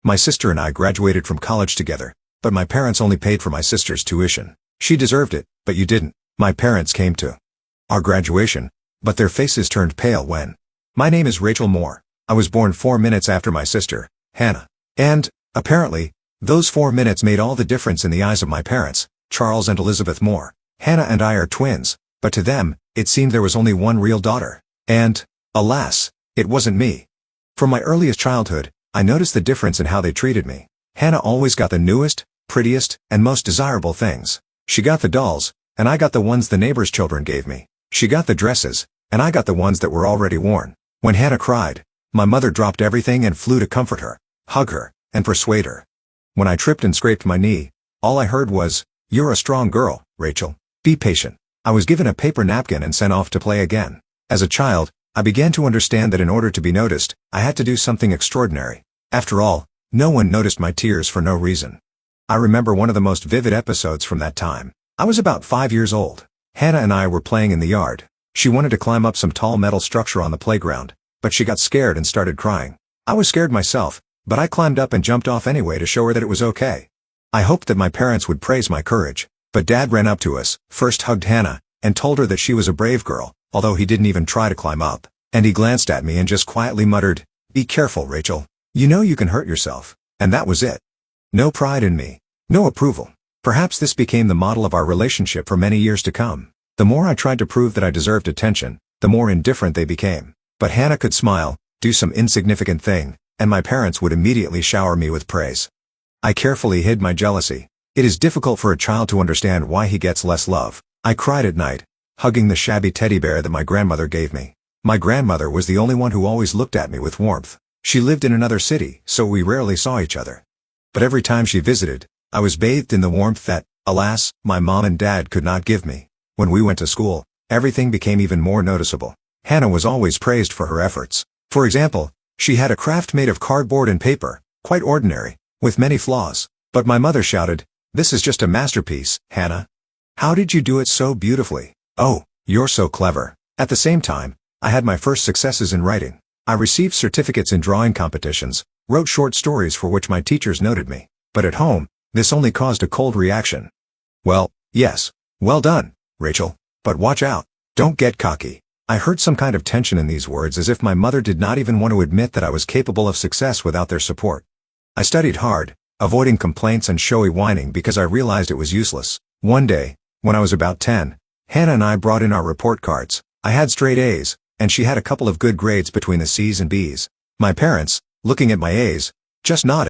My sister and I graduated from college together, but my parents only paid for my sister's tuition. She deserved it, but you didn't. My parents came to our graduation, but their faces turned pale when. My name is Rachel Moore. I was born 4 minutes after my sister, Hannah. And, apparently, those 4 minutes made all the difference in the eyes of my parents, Charles and Elizabeth Moore. Hannah and I are twins, but to them, it seemed there was only one real daughter. And, alas, it wasn't me. From my earliest childhood, I noticed the difference in how they treated me. Hannah always got the newest, prettiest, and most desirable things. She got the dolls, and I got the ones the neighbors' children gave me. She got the dresses, and I got the ones that were already worn. When Hannah cried, my mother dropped everything and flew to comfort her, hug her, and persuade her. When I tripped and scraped my knee, all I heard was, "You're a strong girl, Rachel. Be patient." I was given a paper napkin and sent off to play again. As a child, I began to understand that in order to be noticed, I had to do something extraordinary. After all, no one noticed my tears for no reason. I remember one of the most vivid episodes from that time. I was about 5 years old. Hannah and I were playing in the yard. She wanted to climb up some tall metal structure on the playground, but she got scared and started crying. I was scared myself, but I climbed up and jumped off anyway to show her that it was okay. I hoped that my parents would praise my courage, but Dad ran up to us, first hugged Hannah, and told her that she was a brave girl, although he didn't even try to climb up. And he glanced at me and just quietly muttered, "Be careful, Rachel. You know you can hurt yourself." And that was it. No pride in me. No approval. Perhaps this became the model of our relationship for many years to come. The more I tried to prove that I deserved attention, the more indifferent they became. But Hannah could smile, do some insignificant thing, and my parents would immediately shower me with praise. I carefully hid my jealousy. It is difficult for a child to understand why he gets less love. I cried at night, hugging the shabby teddy bear that my grandmother gave me. My grandmother was the only one who always looked at me with warmth. She lived in another city, so we rarely saw each other. But every time she visited, I was bathed in the warmth that, alas, my mom and dad could not give me. When we went to school, everything became even more noticeable. Hannah was always praised for her efforts. For example, she had a craft made of cardboard and paper, quite ordinary, with many flaws. But my mother shouted, "This is just a masterpiece, Hannah. How did you do it so beautifully? Oh, you're so clever." At the same time, I had my first successes in writing. I received certificates in drawing competitions, wrote short stories for which my teachers noted me. But at home, this only caused a cold reaction. "Well, yes, well done, Rachel, but watch out. Don't get cocky." I heard some kind of tension in these words, as if my mother did not even want to admit that I was capable of success without their support. I studied hard, avoiding complaints and showy whining because I realized it was useless. One day, when I was about 10, Hannah and I brought in our report cards. I had straight A's, and she had a couple of good grades between the C's and B's. My parents, looking at my A's, just nodded.